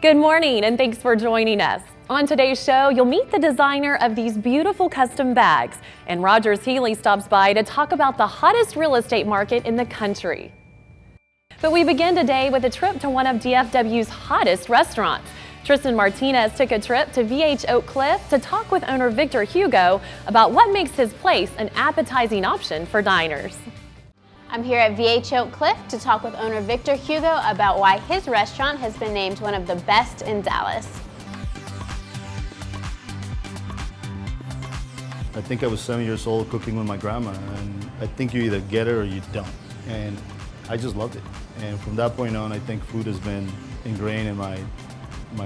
Good morning and thanks for joining us. On today's show, you'll meet the designer of these beautiful custom bags, and Rogers Healy stops by to talk about the hottest real estate market in the country. But we begin today with a trip to one of DFW's hottest restaurants. Tristan Martinez took a trip to V-E-Chote Oakcliff to talk with owner Victor Hugo about what makes his place an appetizing option for diners. I'm here at V-E-Chote Oakcliff to talk with owner Victor Hugo about why his restaurant has been named one of the best in Dallas. I think I was 7 years old cooking with my grandma, and I think you either get it or you don't. And I just loved it. And from that point on, I think food has been ingrained in my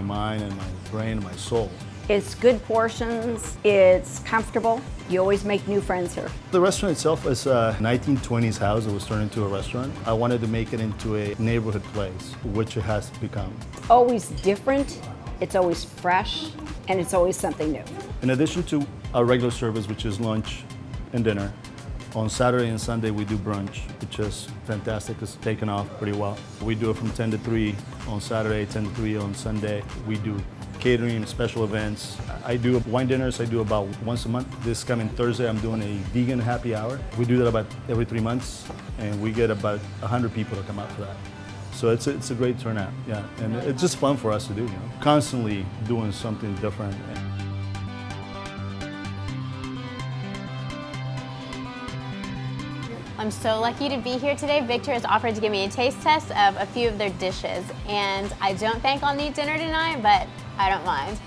mind and my brain and my soul. It's good portions, it's comfortable. You always make new friends here. The restaurant itself is a 1920s house that was turned into a restaurant. I wanted to make it into a neighborhood place, which it has become. Always different, it's always fresh, and it's always something new. In addition to our regular service, which is lunch and dinner, on Saturday and Sunday we do brunch, which is fantastic. It's taken off pretty well. We do it from 10 to 3 on Saturday, 10 to 3 on Sunday. We do catering, special events. I do wine dinners, I do about once a month. This coming Thursday, I'm doing a vegan happy hour. We do that about every 3 months, and we get about 100 people to come out for that. So it's a great turnout, yeah. And it's just fun for us to do, you know. Constantly doing something different. I'm so lucky to be here today. Victor has offered to give me a taste test of a few of their dishes, and I don't think I'll need dinner tonight, but I don't mind.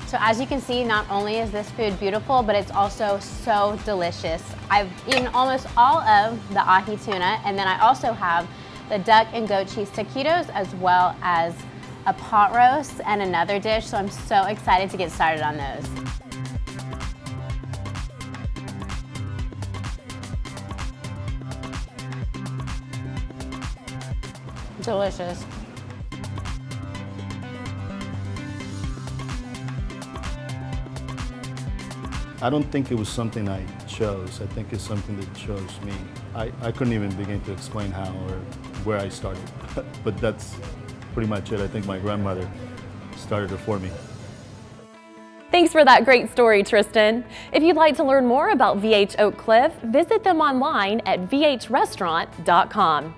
So as you can see, not only is this food beautiful, but it's also so delicious. I've eaten almost all of the ahi tuna, and then I also have the duck and goat cheese taquitos, as well as a pot roast and another dish, so I'm so excited to get started on those. Delicious. I don't think it was something I chose. I think it's something that chose me. I couldn't even begin to explain how or where I started, but that's pretty much it. I think my grandmother started it for me. Thanks for that great story, Tristan. If you'd like to learn more about V-E-Chote Oakcliff, visit them online at vhrestaurant.com.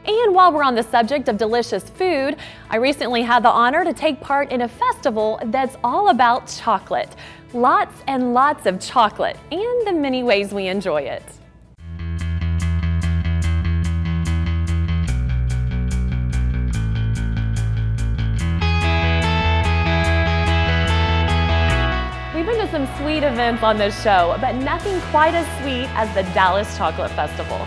And while we're on the subject of delicious food, I recently had the honor to take part in a festival that's all about chocolate. Lots and lots of chocolate and the many ways we enjoy it. We've been to some sweet events on this show, but nothing quite as sweet as the Dallas Chocolate Festival.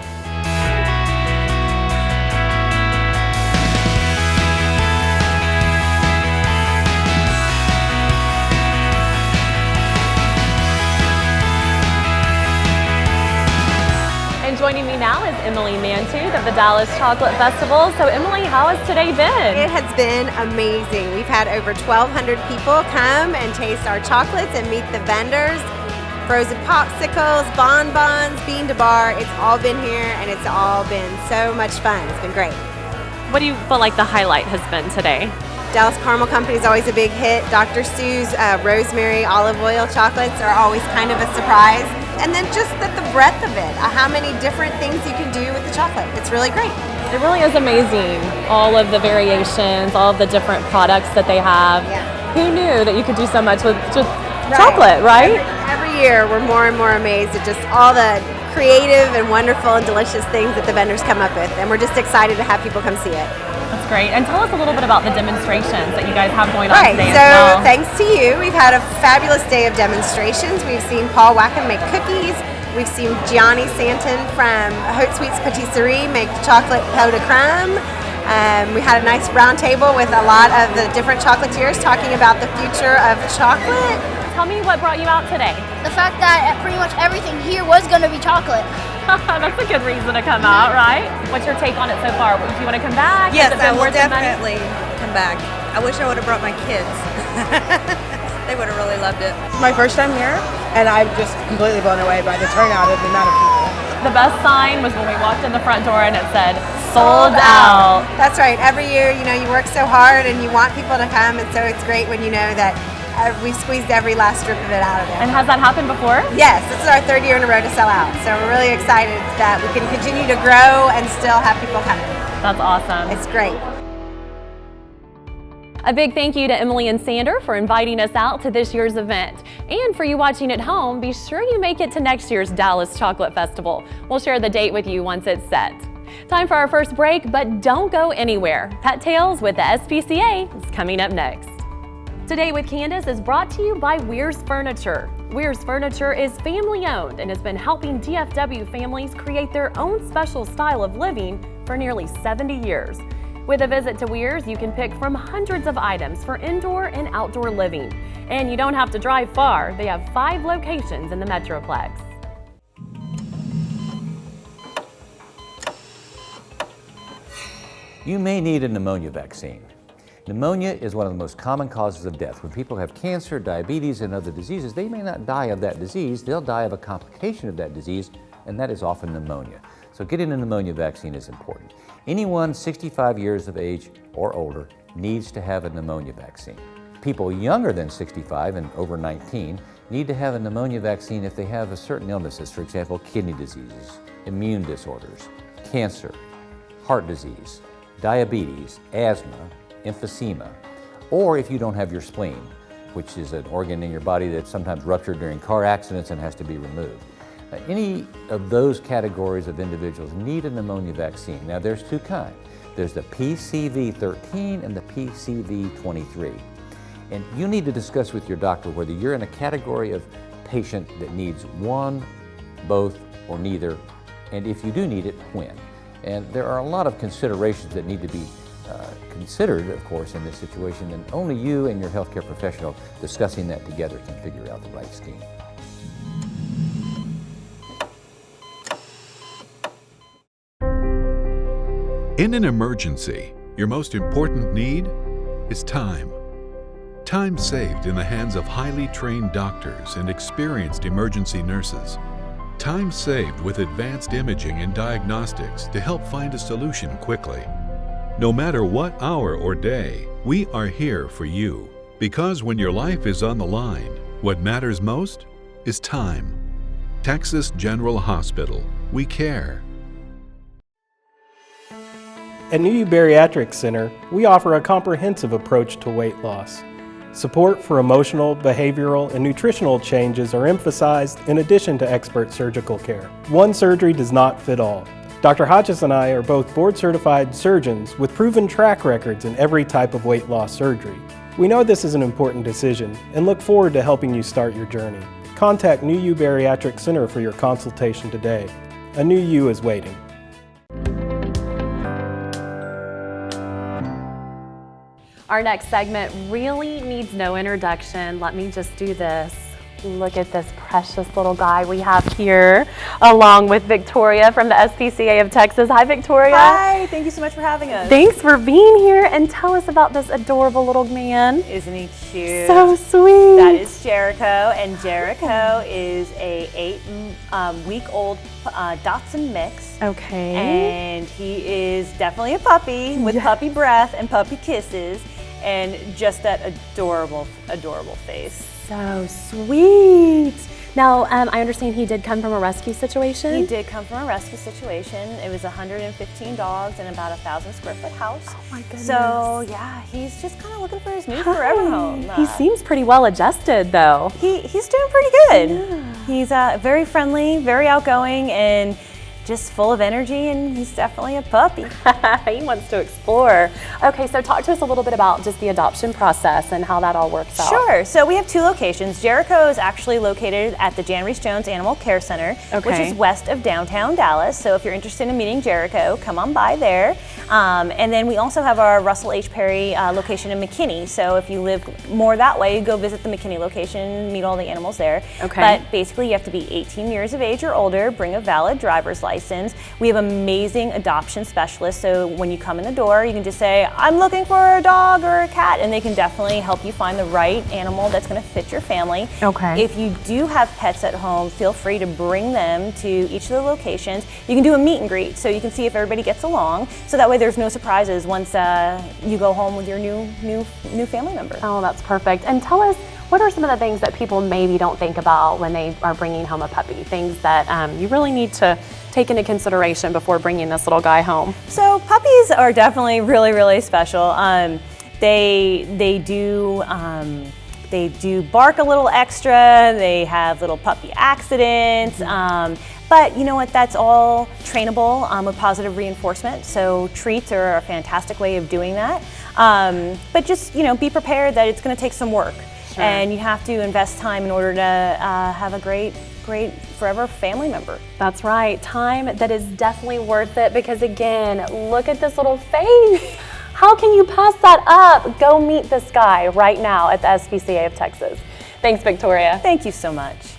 Joining me now is Emily Mantooth of the Dallas Chocolate Festival. So Emily, how has today been? It has been amazing. We've had over 1,200 people come and taste our chocolates and meet the vendors. Frozen popsicles, bonbons, bean to bar, it's all been here and it's all been so much fun. It's been great. What do you feel like the highlight has been today? Dallas Caramel Company is always a big hit. Dr. Seuss rosemary olive oil chocolates are always kind of a surprise. And then just the breadth of it, how many different things you can do with the chocolate. It's really great. It really is amazing, all of the variations, all of the different products that they have. Yeah. Who knew that you could do so much with just chocolate, right? Every year we're more and more amazed at just all the creative and wonderful and delicious things that the vendors come up with. And we're just excited to have people come see it. That's great. And tell us a little bit about the demonstrations that you guys have going on today so as well. Thanks to you, we've had a fabulous day of demonstrations. We've seen Paul Wackham make cookies. We've seen Gianni Santon from Haute Sweets Patisserie make chocolate pot de crème. We had a nice round table with a lot of the different chocolatiers talking about the future of chocolate. Tell me what brought you out today. The fact that pretty much everything here was going to be chocolate. That's a good reason to come out, right? What's your take on it so far? Do you want to come back? Yes, I will definitely come back. I wish I would have brought my kids. They would have really loved it. My first time here, and I'm just completely blown away by the turnout of the amount of people. The best sign was when we walked in the front door and it said sold out. That's right. Every year, you know, you work so hard and you want people to come, and so it's great when you know that we squeezed every last strip of it out of there. And has that happened before? Yes, this is our 3rd year in a row to sell out. So we're really excited that we can continue to grow and still have people coming. That's awesome. It's great. A big thank you to Emily and Sander for inviting us out to this year's event. And for you watching at home, be sure you make it to next year's Dallas Chocolate Festival. We'll share the date with you once it's set. Time for our first break, but don't go anywhere. Pet Tales with the SPCA is coming up next. Today with Kandace is brought to you by Weir's Furniture. Weir's Furniture is family owned and has been helping DFW families create their own special style of living for nearly 70 years. With a visit to Weir's, you can pick from hundreds of items for indoor and outdoor living. And you don't have to drive far. They have 5 locations in the Metroplex. You may need a pneumonia vaccine. Pneumonia is one of the most common causes of death. When people have cancer, diabetes, and other diseases, they may not die of that disease, they'll die of a complication of that disease, and that is often pneumonia. So getting a pneumonia vaccine is important. Anyone 65 years of age or older needs to have a pneumonia vaccine. People younger than 65 and over 19 need to have a pneumonia vaccine if they have certain illnesses, for example, kidney diseases, immune disorders, cancer, heart disease, diabetes, asthma, emphysema, or if you don't have your spleen, which is an organ in your body that's sometimes ruptured during car accidents and has to be removed. Any of those categories of individuals need a pneumonia vaccine. Now there's 2 kinds. There's the PCV13 and the PCV23. And you need to discuss with your doctor whether you're in a category of patient that needs one, both, or neither, and if you do need it, when. And there are a lot of considerations that need to be considered, of course, in this situation, and only you and your healthcare professional discussing that together can figure out the right scheme. In an emergency, your most important need is time. Time saved in the hands of highly trained doctors and experienced emergency nurses. Time saved with advanced imaging and diagnostics to help find a solution quickly. No matter what hour or day, we are here for you. Because when your life is on the line, what matters most is time. Texas General Hospital, we care. At New Bariatric Center, we offer a comprehensive approach to weight loss. Support for emotional, behavioral, and nutritional changes are emphasized in addition to expert surgical care. One surgery does not fit all. Dr. Hodges and I are both board-certified surgeons with proven track records in every type of weight loss surgery. We know this is an important decision and look forward to helping you start your journey. Contact New Bariatric Center for your consultation today. A new you is waiting. Our next segment really needs no introduction. Let me just do this. Look at this precious little guy we have here, along with Victoria from the SPCA of Texas. Hi, Victoria. Hi, thank you so much for having us. Thanks for being here, and tell us about this adorable little man. Isn't he cute? So sweet. That is Jericho, and Jericho is a 8-week-old Dachshund mix. Okay. And he is definitely a puppy with puppy breath and puppy kisses, and just that adorable, adorable face. So sweet. Now, I understand he did come from a rescue situation? He did come from a rescue situation. It was 115 dogs in about a 1,000-square-foot house. Oh my goodness. So yeah, he's just kind of looking for his new forever home. He seems pretty well adjusted though. He's doing pretty good. Yeah. He's very friendly, very outgoing, and just full of energy, and he's definitely a puppy. He wants to explore. Okay, so talk to us a little bit about just the adoption process and how that all works out. Sure, so we have 2 locations. Jericho is actually located at the Jan Reese Jones Animal Care Center, which is west of downtown Dallas. So if you're interested in meeting Jericho, come on by there. And then we also have our Russell H. Perry location in McKinney. So if you live more that way, go visit the McKinney location, meet all the animals there. Okay. But basically you have to be 18 years of age or older, bring a valid driver's license, license. We have amazing adoption specialists, so when you come in the door, you can just say, I'm looking for a dog or a cat, and they can definitely help you find the right animal that's going to fit your family. Okay. If you do have pets at home, feel free to bring them to each of the locations. You can do a meet and greet, so you can see if everybody gets along, so that way there's no surprises once you go home with your new family member. Oh, that's perfect. And tell us, what are some of the things that people maybe don't think about when they are bringing home a puppy? Things that you really need to take into consideration before bringing this little guy home? So puppies are definitely really, really special. They do bark a little extra. They have little puppy accidents. But you know what, that's all trainable with positive reinforcement. So treats are a fantastic way of doing that. But just, be prepared that it's gonna take some work. Sure. And you have to invest time in order to have a great forever family member. That's right, time that is definitely worth it, because again, look at this little face. How can you pass that up? Go meet this guy right now at the SPCA of Texas. Thanks, Victoria. Thank you so much.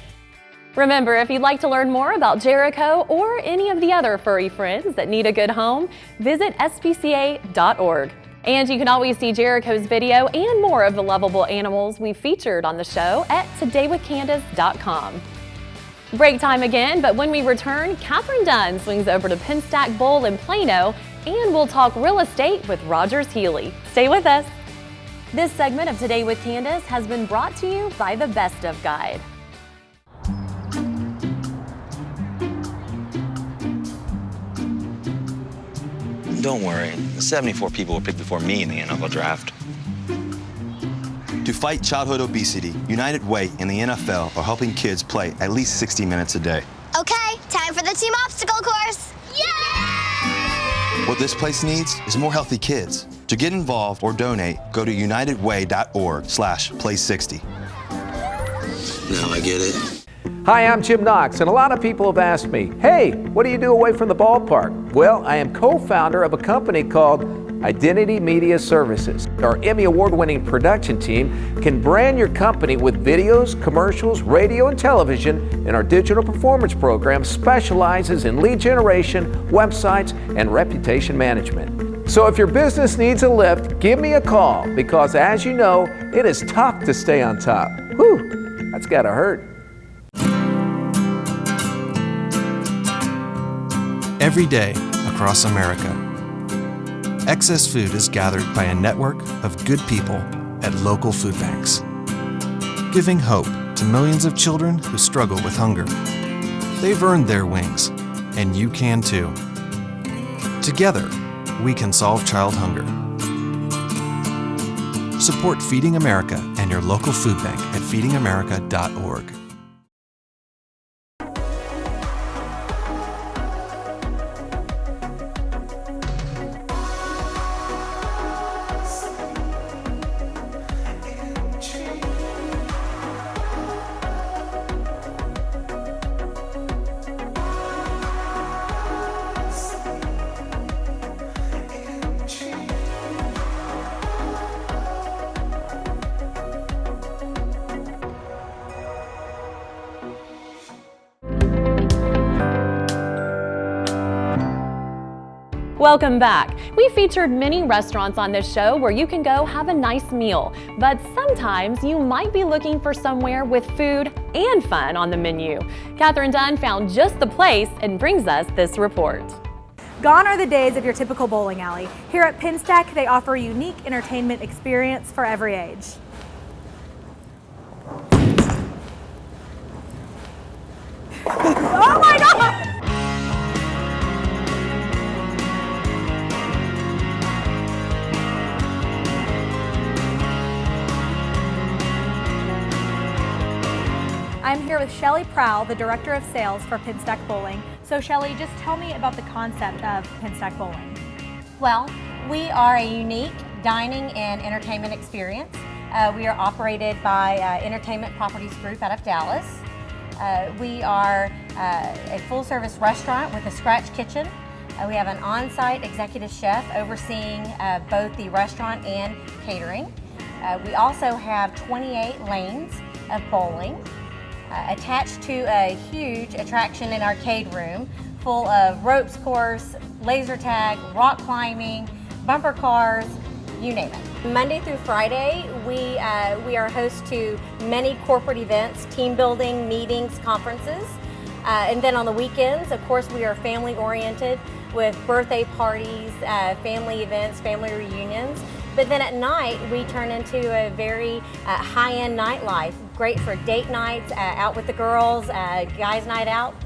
Remember, if you'd like to learn more about Jericho or any of the other furry friends that need a good home, visit spca.org. And you can always see Jericho's video and more of the lovable animals we've featured on the show at todaywithkandace.com. Break time again, but when we return, Kathryn Dunn swings over to Pinstack Bowl in Plano, and we'll talk real estate with Rogers Healy. Stay with us. This segment of Today with Kandace has been brought to you by the Best of Guide. Don't worry, 74 people were picked before me in the NFL draft. To fight childhood obesity, United Way and the NFL are helping kids play at least 60 minutes a day. Okay, time for the team obstacle course. Yay! What this place needs is more healthy kids. To get involved or donate, go to unitedway.org/play60. Now I get it. Hi, I'm Jim Knox, and a lot of people have asked me, hey, what do you do away from the ballpark? Well, I am co-founder of a company called Identity Media Services. Our Emmy Award-winning production team can brand your company with videos, commercials, radio, and television, and our digital performance program specializes in lead generation, websites, and reputation management. So if your business needs a lift, give me a call, because as you know, it is tough to stay on top. Whew, that's gotta hurt. Every day across America, excess food is gathered by a network of good people at local food banks, giving hope to millions of children who struggle with hunger. They've earned their wings, and you can too. Together, we can solve child hunger. Support Feeding America and your local food bank at feedingamerica.org. Welcome back. We featured many restaurants on this show where you can go have a nice meal, but sometimes you might be looking for somewhere with food and fun on the menu. Kathryn Dunn found just the place and brings us this report. Gone are the days of your typical bowling alley. Here at Pinstack, they offer a unique entertainment experience for every age. Oh my God! I'm here with Shelly Prowl, the Director of Sales for Pinstack Bowling. So Shelly, just tell me about the concept of Pinstack Bowling. Well, we are a unique dining and entertainment experience. We are operated by Entertainment Properties Group out of Dallas. We are a full-service restaurant with a scratch kitchen. We have an on-site executive chef overseeing both the restaurant and catering. We also have 28 lanes of bowling. Attached to a huge attraction and arcade room full of ropes course, laser tag, rock climbing, bumper cars, you name it. Monday through Friday, we are host to many corporate events, team building, meetings, conferences. And then on the weekends, of course, we are family oriented with birthday parties, family events, family reunions. But then at night, we turn into a very high-end nightlife. Great for date nights, out with the girls, guys' night out.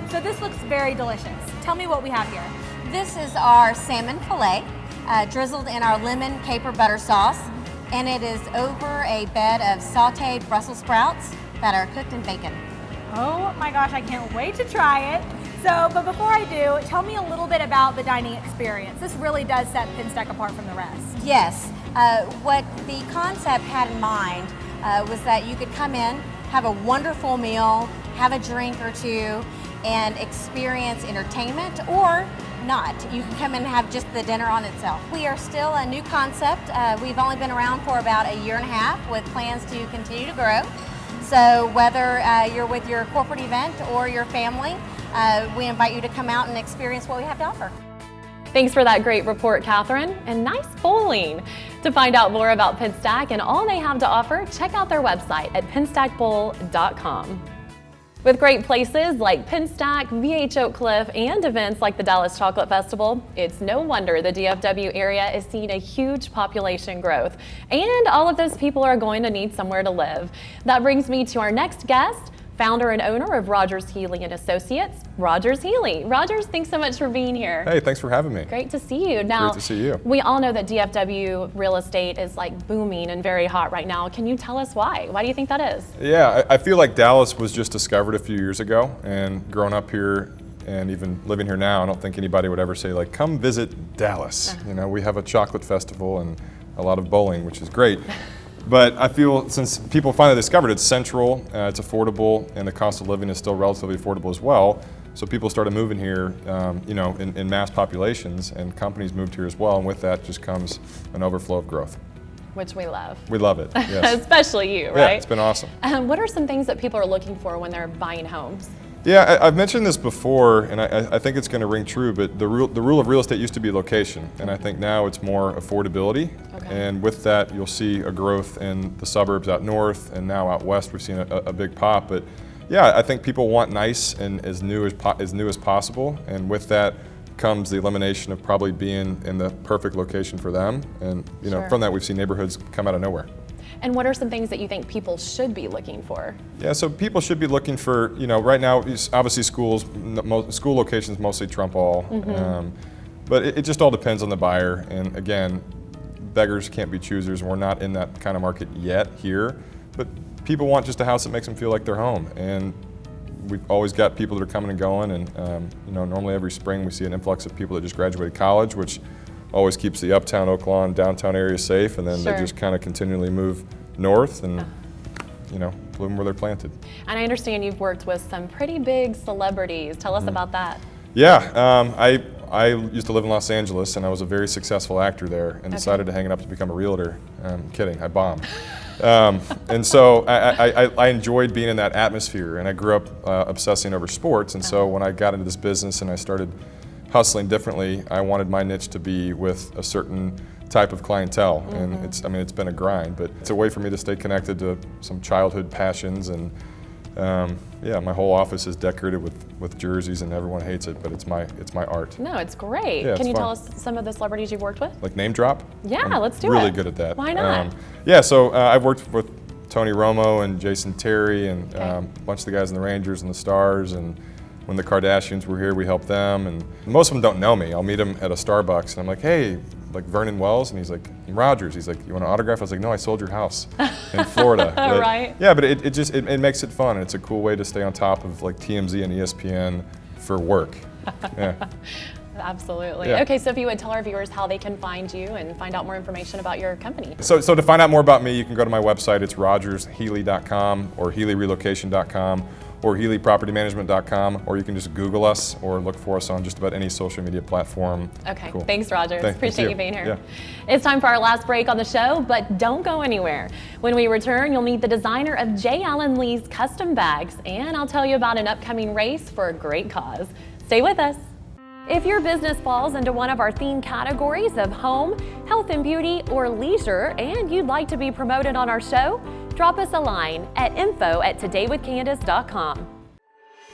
So this looks very delicious. Tell me what we have here. This is our salmon fillet, drizzled in our lemon caper butter sauce, and it is over a bed of sauteed Brussels sprouts that are cooked in bacon. Oh my gosh, I can't wait to try it. So, but before I do, tell me a little bit about the dining experience. This really does set Pinstack apart from the rest. Yes, what the concept had in mind was that you could come in, have a wonderful meal, have a drink or two, and experience entertainment, or not. You can come in and have just the dinner on itself. We are still a new concept. We've only been around for about a year and a half with plans to continue to grow. So whether you're with your corporate event or your family, we invite you to come out and experience what we have to offer. Thanks for that great report, Kathryn, and nice bowling. To find out more about Pinstack and all they have to offer, check out their website at pinstackbowl.com. With great places like Pinstack, V-E-Chote Oakcliff, and events like the Dallas Chocolate Festival, it's no wonder the DFW area is seeing a huge population growth. And all of those people are going to need somewhere to live. That brings me to our next guest, founder and owner of Rogers, Healy & Associates, Rogers Healy. Rogers, thanks so much for being here. Hey, thanks for having me. Great to see you. Now, great to see you. We all know that DFW real estate is like booming and very hot right now. Can you tell us why? Why do you think that is? Yeah, I feel like Dallas was just discovered a few years ago, and growing up here and even living here now, I don't think anybody would ever say like, come visit Dallas. You know, we have a chocolate festival and a lot of bowling, which is great. But I feel since people finally discovered it's central, it's affordable, and the cost of living is still relatively affordable as well. So people started moving here, you know, in mass populations, and companies moved here as well. And with that just comes an overflow of growth. Which we love. We love it, yes. Especially you, right? Yeah, it's been awesome. What are some things that people are looking for when they're buying homes? Yeah, I've mentioned this before, and I think it's going to ring true, but the rule of real estate used to be location, and I think now it's more affordability. Okay. And with that, you'll see a growth in the suburbs out north, and now out west we've seen a big pop. But yeah, I think people want nice and as new as possible, and with that comes the elimination of probably being in the perfect location for them. And you know, from that we've seen neighborhoods come out of nowhere. And what are some things that you think people should be looking for? Yeah, so people should be looking for, you know, right now, obviously school locations mostly trump all. Mm-hmm. But it just all depends on the buyer. And again, beggars can't be choosers. We're not in that kind of market yet here. But people want just a house that makes them feel like they're home. And we've always got people that are coming and going. And, you know, normally every spring we see an influx of people that just graduated college, which always keeps the uptown Oak Lawn, downtown area safe, and then they just kind of continually move north and, you know, bloom where they're planted. And I understand you've worked with some pretty big celebrities. Tell us about that. Yeah, I used to live in Los Angeles, and I was a very successful actor there, and decided to hang it up to become a realtor. Kidding, I bombed. And so I enjoyed being in that atmosphere, and I grew up obsessing over sports, and so when I got into this business and I started hustling differently, I wanted my niche to be with a certain type of clientele, and it's been a grind, but it's a way for me to stay connected to some childhood passions, and yeah, my whole office is decorated with jerseys, and everyone hates it, but it's my art. No, it's great. Yeah, Can you fun. tell us some of the celebrities you've worked with? Like name drop? Yeah, let's do it. Really good at that. Why not? Yeah, so I've worked with Tony Romo and Jason Terry and a bunch of the guys in the Rangers and the Stars, and when the Kardashians were here, we helped them, and most of them don't know me. I'll meet them at a Starbucks, and I'm like, hey, like Vernon Wells, and he's like, I'm Rogers. He's like, you want an autograph? I was like, no, I sold your house in Florida. But, right. Yeah, but it makes it fun, and it's a cool way to stay on top of like TMZ and ESPN for work. Yeah. Absolutely. Yeah. Okay, so if you would tell our viewers how they can find you and find out more information about your company. So to find out more about me, you can go to my website. It's rogershealy.com or healyrelocation.com, or HealyPropertyManagement.com, or you can just Google us or look for us on just about any social media platform. Okay, cool. Thanks, Rogers. Appreciate you being here. Yeah. It's time for our last break on the show, but don't go anywhere. When we return, you'll meet the designer of J. Allen Lee's custom bags, and I'll tell you about an upcoming race for a great cause. Stay with us. If your business falls into one of our theme categories of home, health and beauty, or leisure, and you'd like to be promoted on our show, drop us a line at info@todaywithkandace.com.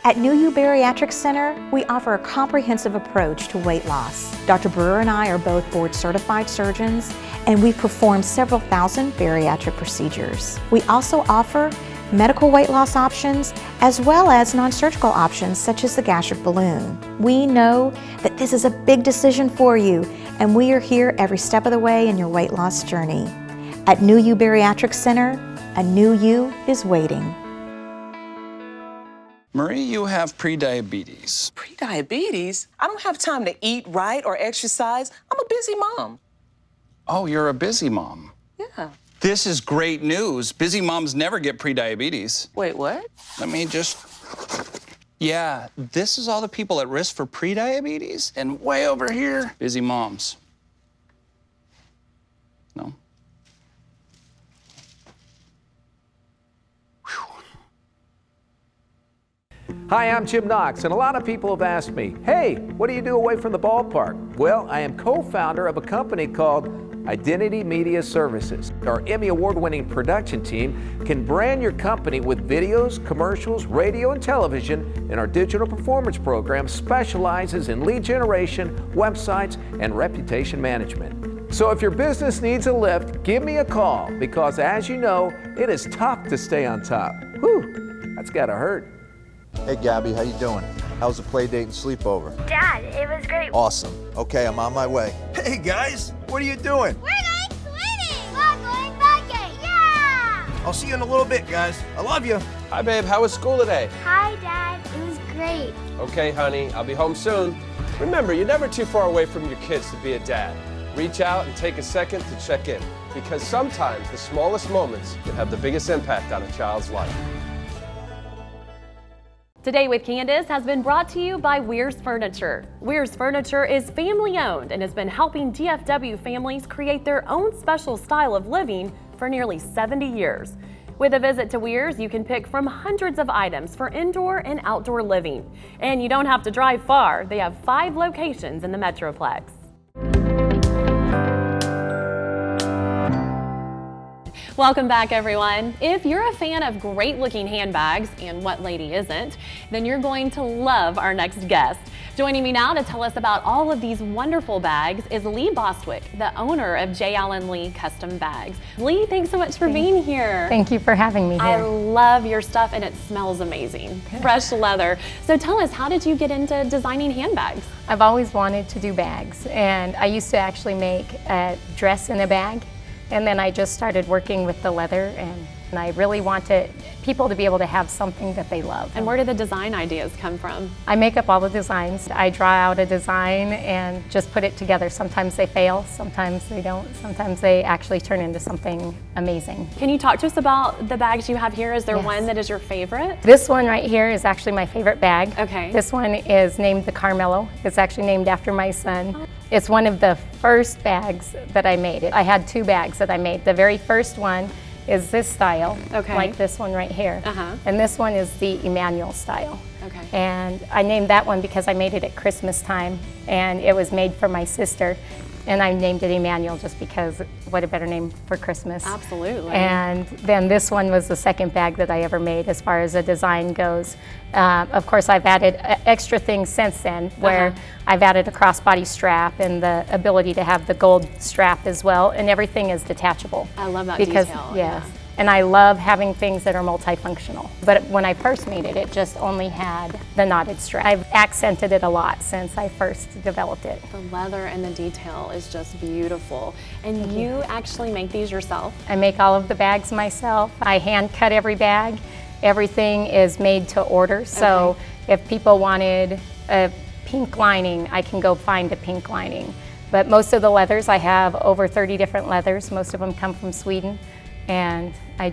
At New You Bariatric Center, we offer a comprehensive approach to weight loss. Dr. Brewer and I are both board certified surgeons, and we've performed several thousand bariatric procedures. We also offer medical weight loss options, as well as non-surgical options such as the gastric balloon. We know that this is a big decision for you, and we are here every step of the way in your weight loss journey. At New You Bariatric Center, a new you is waiting. Marie, you have prediabetes. Prediabetes? I don't have time to eat right or exercise. I'm a busy mom. Oh, you're a busy mom. Yeah. This is great news. Busy moms never get prediabetes. Wait, what? Let me just... Yeah, this is all the people at risk for prediabetes, and way over here, busy moms. No? Hi, I'm Jim Knox, and a lot of people have asked me, hey, what do you do away from the ballpark? Well, I am co-founder of a company called Identity Media Services. Our Emmy Award-winning production team can brand your company with videos, commercials, radio, and television, and our digital performance program specializes in lead generation, websites, and reputation management. So if your business needs a lift, give me a call, because as you know, it is tough to stay on top. Whew, that's gotta hurt. Hey Gabby, how you doing? How's the play date and sleepover? Dad, it was great. Awesome. Okay, I'm on my way. Hey guys, what are you doing? We're going swimming. We're going biking. Yeah! I'll see you in a little bit, guys. I love you. Hi, babe. How was school today? Hi, Dad. It was great. Okay, honey. I'll be home soon. Remember, you're never too far away from your kids to be a dad. Reach out and take a second to check in, because sometimes the smallest moments can have the biggest impact on a child's life. Today with Kandace has been brought to you by Weir's Furniture. Weir's Furniture is family owned and has been helping DFW families create their own special style of living for nearly 70 years. With a visit to Weir's, you can pick from hundreds of items for indoor and outdoor living. And you don't have to drive far. They have 5 locations in the Metroplex. Welcome back, everyone. If you're a fan of great looking handbags, and what lady isn't, then you're going to love our next guest. Joining me now to tell us about all of these wonderful bags is Leigh Bostwick, the owner of J. Allen Lee Custom Bags. Leigh, thanks so much for being here. Thank you for having me here. I love your stuff and it smells amazing. Fresh leather. So tell us, how did you get into designing handbags? I've always wanted to do bags, and I used to actually make a dress in a bag. And then I just started working with the leather, and I really wanted people to be able to have something that they love. And where did the design ideas come from? I make up all the designs. I draw out a design and just put it together. Sometimes they fail, sometimes they don't. Sometimes they actually turn into something amazing. Can you talk to us about the bags you have here? Is there Yes. one that is your favorite? This one right here is actually my favorite bag. Okay. This one is named the Carmelo. It's actually named after my son. It's one of the first bags that I made. I had 2 bags that I made. The very first one is this style, like this one right here. And this one is the Emmanuel style. Okay. And I named that one because I made it at Christmas time, and it was made for my sister. And I named it Emmanuel just because what a better name for Christmas. Absolutely. And then this one was the second bag that I ever made as far as the design goes. Of course, I've added extra things since then, where I've added a crossbody strap and the ability to have the gold strap as well, and everything is detachable. I love that because, detail. Yes. And I love having things that are multifunctional. But when I first made it, it just only had the knotted strap. I've accented it a lot since I first developed it. The leather and the detail is just beautiful. And you actually make these yourself? I make all of the bags myself. I hand cut every bag. Everything is made to order. So if people wanted a pink lining, I can go find a pink lining. But most of the leathers, I have over 30 different leathers. Most of them come from Sweden. And I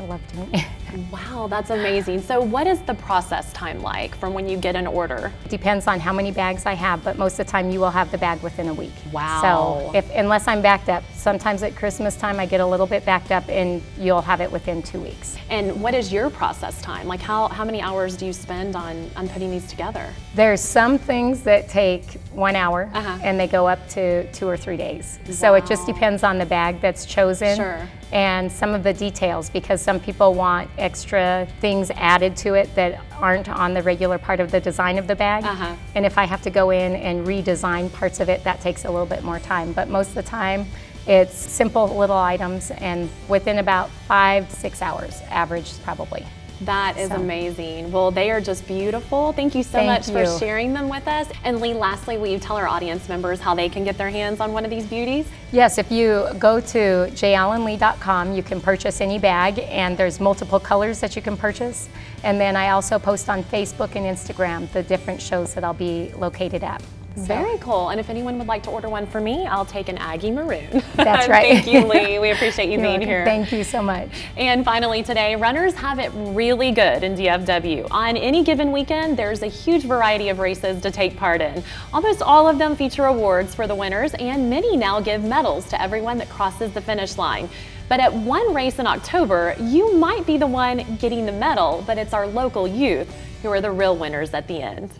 love doing it. Wow, that's amazing. So what is the process time like from when you get an order? It depends on how many bags I have, but most of the time you will have the bag within a week. Wow. So unless I'm backed up, sometimes at Christmas time I get a little bit backed up and you'll have it within 2 weeks. And what is your process time? Like how many hours do you spend on putting these together? There's some things that take 1 hour and they go up to 2 or 3 days. So it just depends on the bag that's chosen. Sure. And some of the details, because some people want extra things added to it that aren't on the regular part of the design of the bag. And if I have to go in and redesign parts of it, that takes a little bit more time. But most of the time, it's simple little items, and within about 5 to 6 hours, average probably. That is amazing. Well, they are just beautiful. Thank you so much for sharing them with us. And Leigh, lastly, will you tell our audience members how they can get their hands on one of these beauties? Yes, if you go tojallenlee.com, you can purchase any bag, and there's multiple colors that you can purchase. And then I also post on Facebook and Instagram the different shows that I'll be located at. Very cool. And if anyone would like to order one for me, I'll take an Aggie maroon. That's right. Thank you, Leigh. We appreciate you being here. Thank you so much. And finally today, runners have it really good in DFW. On any given weekend, there's a huge variety of races to take part in. Almost all of them feature awards for the winners, and many now give medals to everyone that crosses the finish line. But at one race in October, you might be the one getting the medal, but it's our local youth who are the real winners at the end.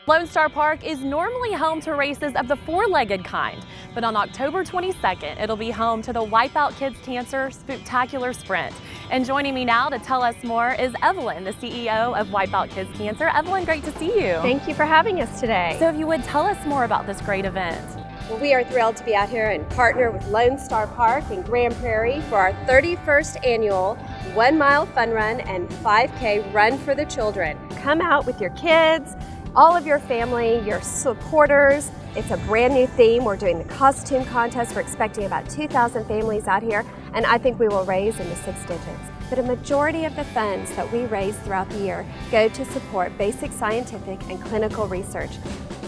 Lone Star Park is normally home to races of the four-legged kind, but on October 22nd, it'll be home to the Wipeout Kids Cancer Spooktacular Sprint. And joining me now to tell us more is Evelyn, the CEO of Wipeout Kids Cancer. Evelyn, great to see you. Thank you for having us today. So if you would tell us more about this great event. Well, we are thrilled to be out here and partner with Lone Star Park in Grand Prairie for our 31st annual 1 mile fun run and 5K run for the children. Come out with your kids, all of your family, your supporters. It's a brand new theme. We're doing the costume contest. We're expecting about 2,000 families out here, and I think we will raise in the 6 digits. But a majority of the funds that we raise throughout the year go to support basic scientific and clinical research.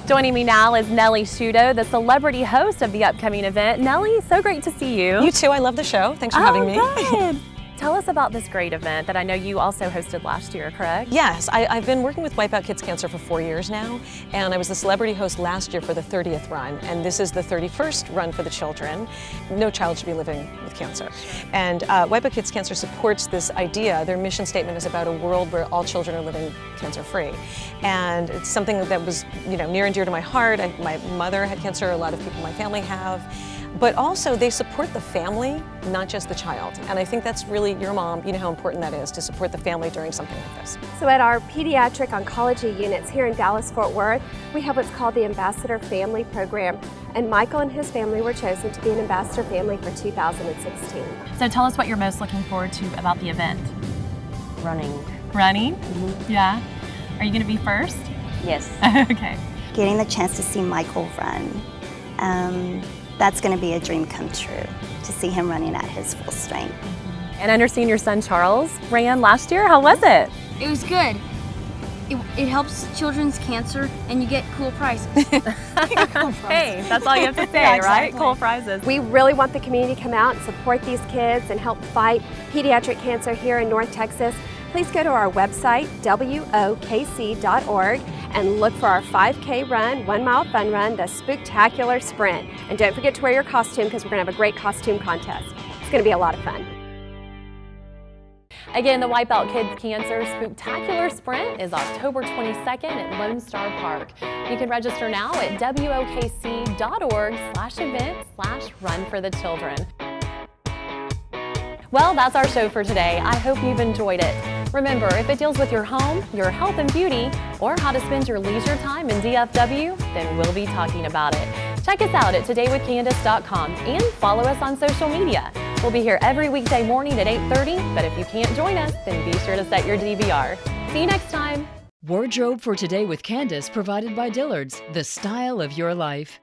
Joining me now is Nellie Shudo, the celebrity host of the upcoming event. Nellie, so great to see you. You too, I love the show. Thanks for having me. Good. Tell us about this great event that I know you also hosted last year, correct? Yes, I've been working with Wipeout Kids Cancer for 4 years now, and I was the celebrity host last year for the 30th run, and this is the 31st run for the children. No child should be living with cancer. And Wipeout Kids Cancer supports this idea. Their mission statement is about a world where all children are living cancer-free. And it's something that was near and dear to my heart. My mother had cancer, a lot of people in my family have. But also they support the family, not just the child. And I think that's really, your mom, you know how important that is to support the family during something like this. So at our pediatric oncology units here in Dallas-Fort Worth, we have what's called the Ambassador Family Program. And Michael and his family were chosen to be an ambassador family for 2016. So tell us what you're most looking forward to about the event. Running. Running? Mm-hmm. Yeah. Are you going to be first? Yes. Okay. Getting the chance to see Michael run. That's going to be a dream come true, to see him running at his full strength. And I understand your son Charles ran last year. How was it? It was good. It helps children's cancer, and you get cool prizes. Hey, that's all you have to say, Yeah, exactly. right? Cool prizes. We really want the community to come out and support these kids and help fight pediatric cancer here in North Texas. Please go to our website, wokc.org, and look for our 5K run, 1 mile fun run, the Spooktacular Sprint. And don't forget to wear your costume, because we're going to have a great costume contest. It's going to be a lot of fun. Again, the Wipeout Kids Cancer Spooktacular Sprint is October 22nd at Lone Star Park. You can register now at wokc.org/event/run-for-the-children. Well, that's our show for today. I hope you've enjoyed it. Remember, if it deals with your home, your health and beauty, or how to spend your leisure time in DFW, then we'll be talking about it. Check us out at todaywithkandace.com and follow us on social media. We'll be here every weekday morning at 8:30, but if you can't join us, then be sure to set your DVR. See you next time. Wardrobe for Today with Kandace provided by Dillard's, the style of your life.